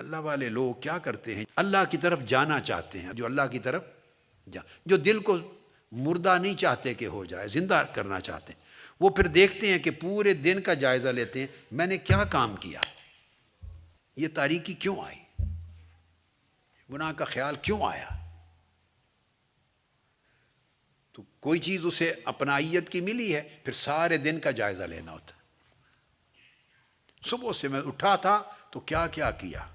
اللہ والے لوگ کیا کرتے ہیں، اللہ کی طرف جانا چاہتے ہیں، جو اللہ کی طرف جو دل کو مردہ نہیں چاہتے کہ ہو جائے، زندہ کرنا چاہتے ہیں، وہ پھر دیکھتے ہیں کہ پورے دن کا جائزہ لیتے ہیں، میں نے کیا کام کیا، یہ تاریکی کیوں آئی، گناہ کا خیال کیوں آیا. تو کوئی چیز اسے اپنائیت کی ملی ہے، پھر سارے دن کا جائزہ لینا ہوتا ہے. صبح سے میں اٹھا تھا تو کیا کیا کیا،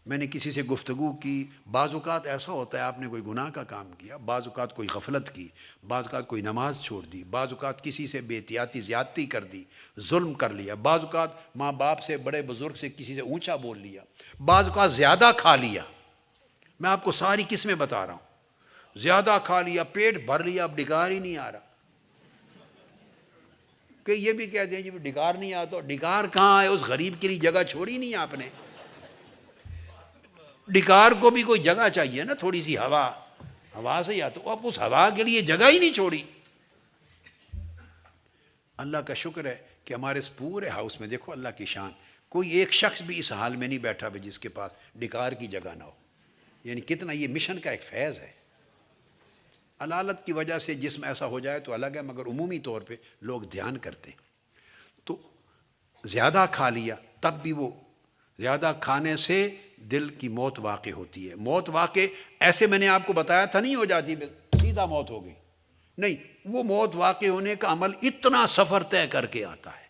میں نے کسی سے گفتگو کی. بعض اوقات ایسا ہوتا ہے آپ نے کوئی گناہ کا کام کیا، بعض اوقات کوئی غفلت کی، بعض اوقات کوئی نماز چھوڑ دی، بعض اوقات کسی سے بے احتیاطی زیادتی کر دی، ظلم کر لیا، بعض اوقات ماں باپ سے، بڑے بزرگ سے کسی سے اونچا بول لیا، بعض اوقات زیادہ کھا لیا. میں آپ کو ساری قسمیں بتا رہا ہوں. زیادہ کھا لیا، پیٹ بھر لیا، اب ڈکار ہی نہیں آ رہا. کہ یہ بھی کہتے ہیں جی ڈکار نہیں آتا، ڈکار کہاں ہے، اس غریب کے لیے جگہ چھوڑی نہیں آپ نے. ڈکار کو بھی کوئی جگہ چاہیے نا، تھوڑی سی ہوا سے ہی آتا، اب اس ہوا کے لیے جگہ ہی نہیں چھوڑی. اللہ کا شکر ہے کہ ہمارے اس پورے ہاؤس میں دیکھو اللہ کی شان، کوئی ایک شخص بھی اس حال میں نہیں بیٹھا بھی جس کے پاس ڈکار کی جگہ نہ ہو. یعنی کتنا یہ مشن کا ایک فیض ہے. علالت کی وجہ سے جسم ایسا ہو جائے تو الگ ہے، مگر عمومی طور پہ لوگ دھیان کرتے ہیں. تو زیادہ کھا لیا، تب بھی وہ زیادہ کھانے سے دل کی موت واقع ہوتی ہے. موت واقع ایسے میں نے آپ کو بتایا تھا نہیں ہو جاتی سیدھا موت ہو گئی، نہیں، وہ موت واقع ہونے کا عمل اتنا سفر طے کر کے آتا ہے.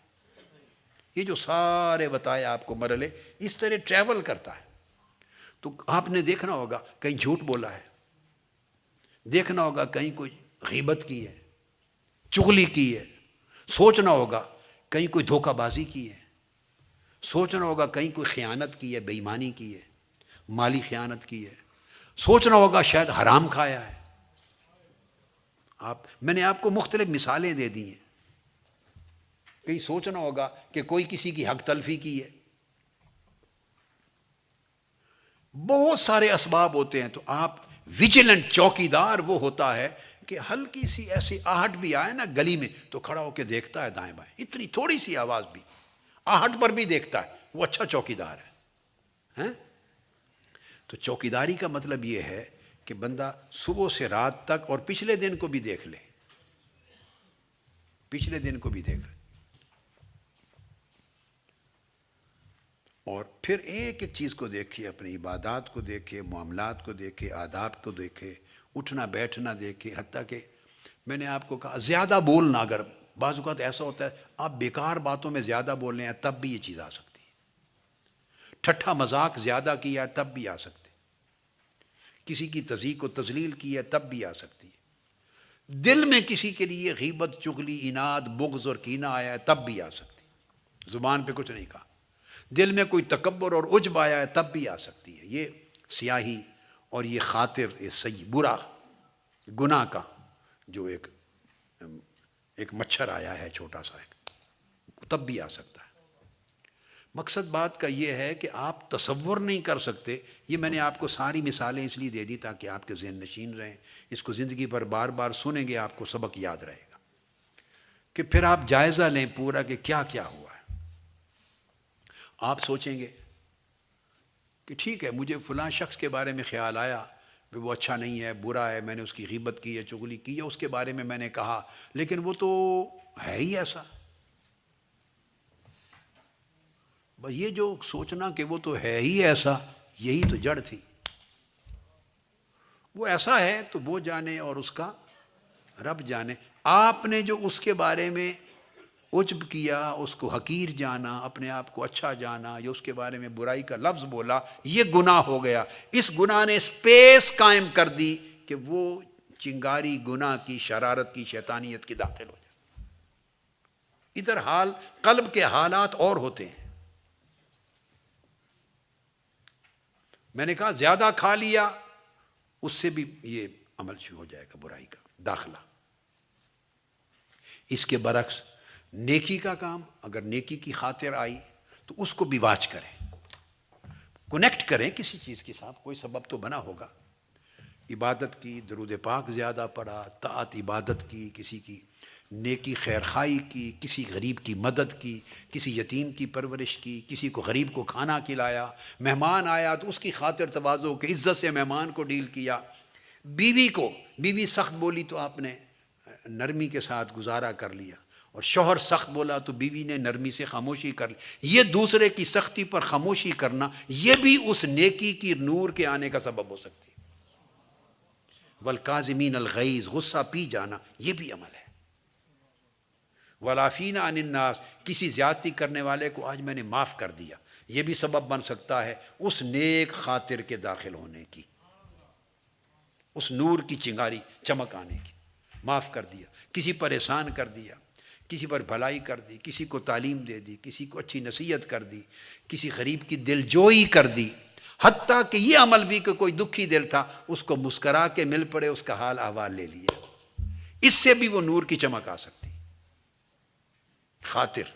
یہ جو سارے بتائے آپ کو مرحلے، اس طرح ٹریول کرتا ہے. تو آپ نے دیکھنا ہوگا کہیں جھوٹ بولا ہے، دیکھنا ہوگا کہیں کوئی غیبت کی ہے، چغلی کی ہے، سوچنا ہوگا کہیں کوئی دھوکہ بازی کی ہے، سوچنا ہوگا کہیں کوئی خیانت کی ہے، بے ایمانی کی ہے، مالی خیانت کی ہے، سوچنا ہوگا شاید حرام کھایا ہے. میں نے آپ کو مختلف مثالیں دے دی ہیں. کہیں سوچنا ہوگا کہ کوئی کسی کی حق تلفی کی ہے. بہت سارے اسباب ہوتے ہیں. تو آپ ویجیلنٹ چوکیدار وہ ہوتا ہے کہ ہلکی سی ایسی آہٹ بھی آئے نا گلی میں تو کھڑا ہو کے دیکھتا ہے دائیں بائیں، اتنی تھوڑی سی آواز بھی، آہٹ پر بھی دیکھتا ہے. وہ اچھا چوکیدار ہے. تو چوکیداری کا مطلب یہ ہے کہ بندہ صبح سے رات تک اور پچھلے دن کو بھی دیکھ لے، پچھلے دن کو بھی دیکھ لے، اور پھر ایک ایک چیز کو دیکھے، اپنی عبادات کو دیکھے، معاملات کو دیکھے، آداب کو دیکھے، اٹھنا بیٹھنا دیکھے. حتیٰ کہ میں نے آپ کو کہا زیادہ بولنا، اگر بعض اوقات ایسا ہوتا ہے آپ بیکار باتوں میں زیادہ بول رہے ہیں تب بھی یہ چیز آ سکتی ہے. ٹھٹھا مذاق زیادہ کیا ہے تب بھی آ سکتی ہے. کسی کی تضحیک و تذلیل کی ہے تب بھی آ سکتی ہے. دل میں کسی کے لیے غیبت، چغلی، اناد، بغض اور کینہ آیا ہے تب بھی آ سکتی ہے. زبان پہ کچھ نہیں کہا. دل میں کوئی تکبر اور عجب آیا ہے تب بھی آ سکتی ہے. یہ سیاہی اور یہ خاطر، یہ صحیح برا گناہ کا جو ایک مچھر آیا ہے چھوٹا سا، تب بھی آ سکتا ہے. مقصد بات کا یہ ہے کہ آپ تصور نہیں کر سکتے. یہ میں نے آپ کو ساری مثالیں اس لیے دے دی تاکہ آپ کے ذہن نشین رہیں. اس کو زندگی پر بار بار سنیں گے آپ کو سبق یاد رہے گا کہ پھر آپ جائزہ لیں پورا کہ کیا کیا ہوا ہے. آپ سوچیں گے کہ ٹھیک ہے مجھے فلاں شخص کے بارے میں خیال آیا کہ وہ اچھا نہیں ہے، برا ہے، میں نے اس کی غیبت کی ہے، چغلی کی ہے، اس کے بارے میں نے کہا، لیکن وہ تو ہے ہی ایسا. بس یہ جو سوچنا کہ وہ تو ہے ہی ایسا، یہی تو جڑ تھی. وہ ایسا ہے تو وہ جانے اور اس کا رب جانے. آپ نے جو اس کے بارے میں عجب کیا، اس کو حقیر جانا، اپنے آپ کو اچھا جانا، یا اس کے بارے میں برائی کا لفظ بولا، یہ گناہ ہو گیا. اس گناہ نے اسپیس قائم کر دی کہ وہ چنگاری گناہ کی، شرارت کی، شیطانیت کی داخل ہو جائے. ادھر حال قلب کے حالات اور ہوتے ہیں. میں نے کہا زیادہ کھا لیا، اس سے بھی یہ عمل شروع ہو جائے گا برائی کا داخلہ. اس کے برعکس نیکی کا کام، اگر نیکی کی خاطر آئی تو اس کو بھی واچ کریں، کنیکٹ کریں کسی چیز کے ساتھ، کوئی سبب تو بنا ہوگا. عبادت کی، درود پاک زیادہ پڑھا، طاعت عبادت کی، کسی کی نیکی خیر خواہی کی، کسی غریب کی مدد کی، کسی یتیم کی پرورش کی، کسی کو غریب کو کھانا کھلایا، مہمان آیا تو اس کی خاطر تواضع کہ عزت سے مہمان کو ڈیل کیا، بیوی سخت بولی تو آپ نے نرمی کے ساتھ گزارا کر لیا، اور شوہر سخت بولا تو بیوی نے نرمی سے خاموشی کر لی۔ یہ دوسرے کی سختی پر خاموشی کرنا، یہ بھی اس نیکی کی نور کے آنے کا سبب ہو سکتی ہے۔ والکاظمین الغیظ، غصہ پی جانا، یہ بھی عمل ہے۔ والعافین عن الناس، کسی زیادتی کرنے والے کو آج میں نے معاف کر دیا، یہ بھی سبب بن سکتا ہے اس نیک خاطر کے داخل ہونے کی، اس نور کی چنگاری چمک آنے کی۔ معاف کر دیا، کسی پر احسان کر دیا، کسی پر بھلائی کر دی، کسی کو تعلیم دے دی، کسی کو اچھی نصیحت کر دی، کسی غریب کی دلجوئی کر دی، حتیٰ کہ یہ عمل بھی کہ کوئی دکھی دل تھا اس کو مسکرا کے مل پڑے، اس کا حال احوال لے لیا، اس سے بھی وہ نور کی چمک آ سکتی۔ خاطر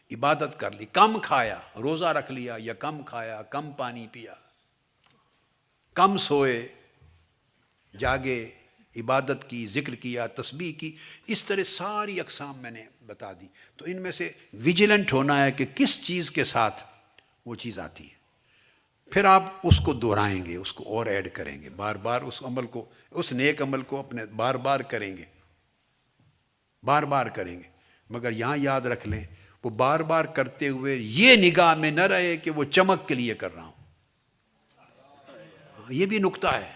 عبادت کر لی، کم کھایا، روزہ رکھ لیا، یا کم کھایا، کم پانی پیا، کم سوئے، جاگے، عبادت کی، ذکر کیا، تسبیح کی، اس طرح ساری اقسام میں نے بتا دی۔ تو ان میں سے ویجیلنٹ ہونا ہے کہ کس چیز کے ساتھ وہ چیز آتی ہے، پھر آپ اس کو دہرائیں گے، اس کو اور ایڈ کریں گے، بار بار اس عمل کو، اس نیک عمل کو اپنے بار بار کریں گے، بار بار کریں گے، مگر یہاں یاد رکھ لیں وہ بار بار کرتے ہوئے یہ نگاہ میں نہ رہے کہ وہ چمک کے لیے کر رہا ہوں، یہ بھی نکتہ ہے۔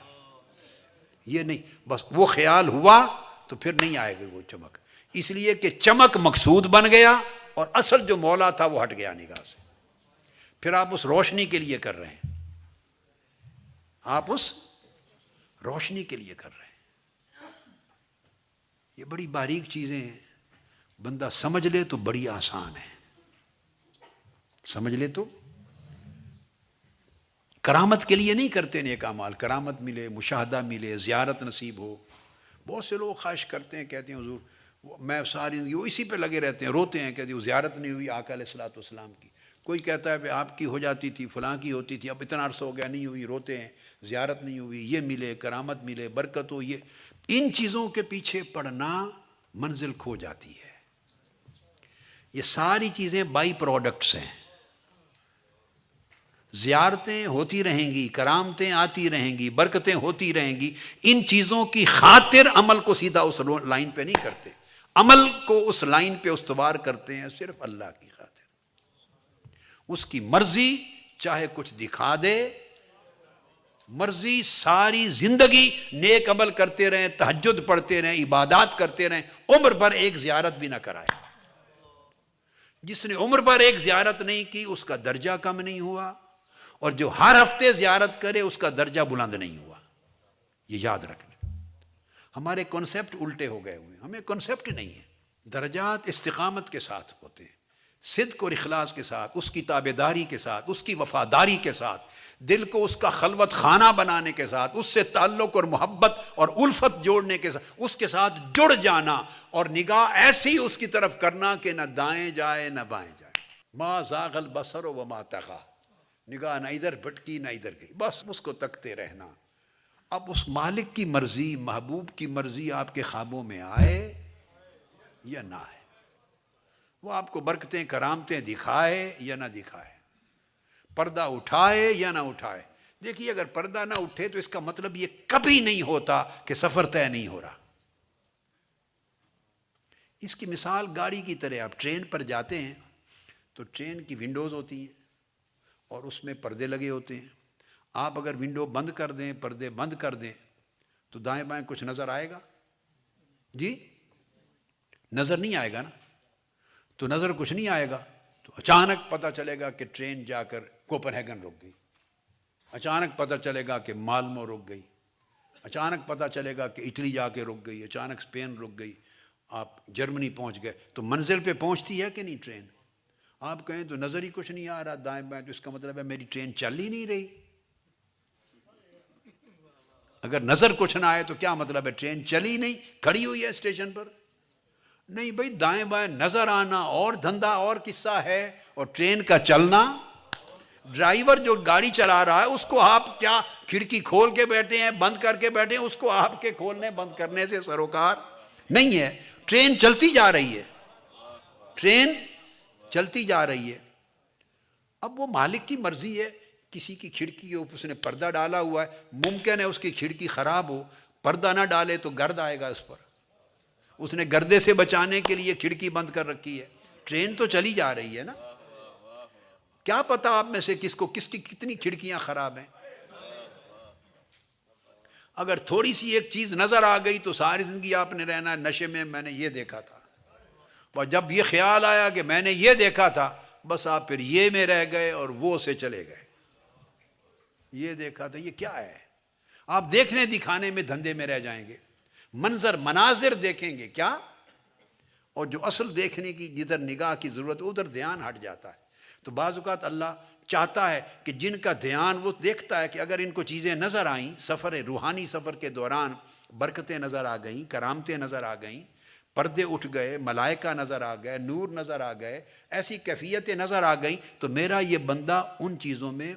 یہ نہیں بس وہ خیال ہوا تو پھر نہیں آئے گا وہ چمک، اس لیے کہ چمک مقصود بن گیا اور اصل جو مولا تھا وہ ہٹ گیا نگاہ سے، پھر آپ اس روشنی کے لیے کر رہے ہیں، آپ اس روشنی کے لیے کر رہے ہیں۔ یہ بڑی باریک چیزیں ہیں، بندہ سمجھ لے تو بڑی آسان ہے، سمجھ لے تو۔ کرامت کے لیے نہیں کرتے نیک اعمال، کرامت ملے، مشاہدہ ملے، زیارت نصیب ہو۔ بہت سے لوگ خواہش کرتے ہیں، کہتے ہیں حضور میں ساری زندگی وہ اسی پہ لگے رہتے ہیں، روتے ہیں، کہتے ہیں زیارت نہیں ہوئی آقا علیہ الصلوۃ والسلام کی۔ کوئی کہتا ہے کہ آپ کی ہو جاتی تھی، فلاں کی ہوتی تھی، اب اتنا عرصہ ہو گیا نہیں ہوئی، روتے ہیں، زیارت نہیں ہوئی، یہ ملے، کرامت ملے، برکت ہو۔ یہ ان چیزوں کے پیچھے پڑنا منزل کھو جاتی ہے۔ یہ ساری چیزیں بائی پروڈکٹس ہیں، زیارتیں ہوتی رہیں گی، کرامتیں آتی رہیں گی، برکتیں ہوتی رہیں گی، ان چیزوں کی خاطر عمل کو سیدھا اس لائن پہ نہیں کرتے، عمل کو اس لائن پہ استوار کرتے ہیں صرف اللہ کی خاطر، اس کی مرضی، چاہے کچھ دکھا دے، مرضی ساری زندگی نیک عمل کرتے رہیں، تہجد پڑھتے رہیں، عبادات کرتے رہیں، عمر بھر ایک زیارت بھی نہ کرائے۔ جس نے عمر بھر ایک زیارت نہیں کی اس کا درجہ کم نہیں ہوا، اور جو ہر ہفتے زیارت کرے اس کا درجہ بلند نہیں ہوا۔ یہ یاد رکھنا، ہمارے کنسپٹ الٹے ہو گئے ہوئے، ہمیں کنسپٹ نہیں ہے۔ درجات استقامت کے ساتھ ہوتے ہیں، صدق اور اخلاص کے ساتھ، اس کی تابعداری کے ساتھ، اس کی وفاداری کے ساتھ، دل کو اس کا خلوت خانہ بنانے کے ساتھ، اس سے تعلق اور محبت اور الفت جوڑنے کے ساتھ، اس کے ساتھ جڑ جانا، اور نگاہ ایسی اس کی طرف کرنا کہ نہ دائیں جائے نہ بائیں جائے۔ ما زاغ البصر وما طغى، نگاہ نہ ادھر بھٹکی نہ ادھر گئی، بس اس کو تکتے رہنا۔ اب اس مالک کی مرضی، محبوب کی مرضی آپ کے خوابوں میں آئے یا نہ آئے، وہ آپ کو برکتیں کرامتیں دکھائے یا نہ دکھائے، پردہ اٹھائے یا نہ اٹھائے۔ دیکھیے اگر پردہ نہ اٹھے تو اس کا مطلب یہ کبھی نہیں ہوتا کہ سفر طے نہیں ہو رہا۔ اس کی مثال گاڑی کی طرح، آپ ٹرین پر جاتے ہیں تو ٹرین کی ونڈوز ہوتی ہیں اور اس میں پردے لگے ہوتے ہیں، آپ اگر ونڈو بند کر دیں، پردے بند کر دیں تو دائیں بائیں کچھ نظر آئے گا؟ جی نظر نہیں آئے گا نا، تو نظر کچھ نہیں آئے گا تو اچانک پتہ چلے گا کہ ٹرین جا کر کوپن ہیگن رک گئی، اچانک پتہ چلے گا کہ مالمو رک گئی، اچانک پتہ چلے گا کہ اٹلی جا کے رک گئی، اچانک اسپین رک گئی، آپ جرمنی پہنچ گئے۔ تو منزل پہ پہنچتی ہے کہ نہیں ٹرین؟ آپ کہیں تو نظر ہی کچھ نہیں آ رہا دائیں بائیں، تو اس کا مطلب ہے میری ٹرین چل ہی نہیں رہی۔ اگر نظر کچھ نہ آئے تو کیا مطلب ہے؟ ٹرین چلی نہیں، کھڑی ہوئی ہے اسٹیشن پر۔ نہیں بھائی، دائیں بائیں نظر آنا اور دھندا اور قصہ ہے، اور ٹرین کا چلنا، ڈرائیور جو گاڑی چلا رہا ہے اس کو آپ کیا کھڑکی کھول کے بیٹھے ہیں، بند کر کے بیٹھے ہیں، اس کو آپ کے کھولنے بند کرنے سے سروکار نہیں ہے. ٹرین چلتی جا رہی ہے, ٹرین چلتی جا رہی ہے. اب وہ مالک کی مرضی ہے, کسی کی کھڑکی کے اوپر اس نے پردہ ڈالا ہوا ہے, ممکن ہے اس کی کھڑکی خراب ہو, پردہ نہ ڈالے تو گرد آئے گا اس پر, اس نے گردے سے بچانے کے لیے کھڑکی بند کر رکھی ہے. ٹرین تو چلی جا رہی ہے نا, کیا پتا آپ میں سے کس کی کتنی کھڑکیاں خراب ہیں. اگر تھوڑی سی ایک چیز نظر آ گئی تو ساری زندگی آپ نے رہنا ہے نشے میں نے یہ دیکھا تھا, اور جب یہ خیال آیا کہ میں نے یہ دیکھا تھا, بس آپ پھر یہ میں رہ گئے اور وہ سے چلے گئے. یہ دیکھا تھا, یہ کیا ہے؟ آپ دیکھنے دکھانے میں دھندے میں رہ جائیں گے, مناظر دیکھیں گے کیا, اور جو اصل دیکھنے کی جدھر نگاہ کی ضرورت ادھر دھیان ہٹ جاتا ہے. تو بعض اوقات اللہ چاہتا ہے کہ جن کا دھیان, وہ دیکھتا ہے کہ اگر ان کو چیزیں نظر آئیں, روحانی سفر کے دوران برکتیں نظر آ گئیں, کرامتیں نظر آ گئیں, پردے اٹھ گئے, ملائکہ نظر آ گئے, نور نظر آ گئے, ایسی کیفیتیں نظر آ گئیں, تو میرا یہ بندہ ان چیزوں میں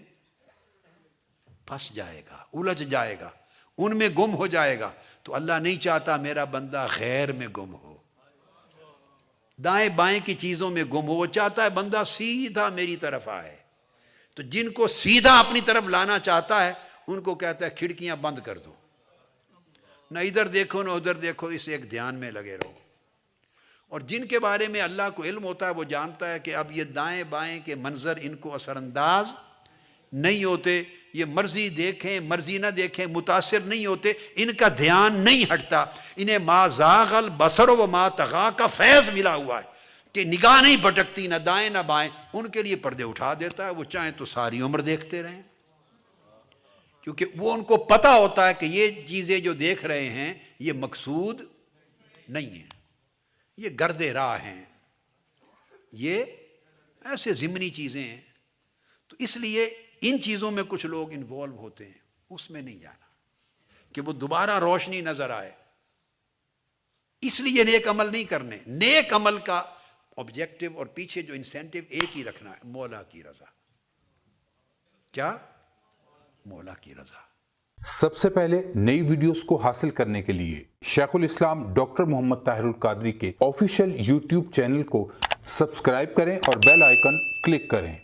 پھنس جائے گا, الجھ جائے گا, ان میں گم ہو جائے گا. تو اللہ نہیں چاہتا میرا بندہ غیر میں گم ہو, دائیں بائیں کی چیزوں میں گم ہو. وہ چاہتا ہے بندہ سیدھا میری طرف آئے. تو جن کو سیدھا اپنی طرف لانا چاہتا ہے ان کو کہتا ہے کھڑکیاں بند کر دو, نہ ادھر دیکھو نہ ادھر دیکھو, اس ایک دھیان میں لگے رہو. اور جن کے بارے میں اللہ کو علم ہوتا ہے وہ جانتا ہے کہ اب یہ دائیں بائیں کے منظر ان کو اثر انداز نہیں ہوتے, یہ مرضی دیکھیں مرضی نہ دیکھیں متاثر نہیں ہوتے, ان کا دھیان نہیں ہٹتا. انہیں ما زاغ البصر و ما طغی کا فیض ملا ہوا ہے کہ نگاہ نہیں بھٹکتی نہ دائیں نہ بائیں. ان کے لیے پردے اٹھا دیتا ہے, وہ چاہیں تو ساری عمر دیکھتے رہیں, کیونکہ وہ ان کو پتہ ہوتا ہے کہ یہ چیزیں جو دیکھ رہے ہیں یہ مقصود نہیں ہیں, یہ گرد راہ ہیں, یہ ایسے ضمنی چیزیں ہیں. تو اس لیے ان چیزوں میں کچھ لوگ انوالو ہوتے ہیں, اس میں نہیں جانا کہ وہ دوبارہ روشنی نظر آئے. اس لیے نیک عمل نہیں کرنے. نیک عمل کا آبجیکٹو اور پیچھے جو انسینٹو ایک ہی رکھنا ہے, مولا کی رضا. کیا؟ مولا کی رضا. سب سے پہلے نئی ویڈیوز کو حاصل کرنے کے لیے شیخ الاسلام ڈاکٹر محمد طاہر القادری کے آفیشیل یوٹیوب چینل کو سبسکرائب کریں اور بیل آئیکن کلک کریں.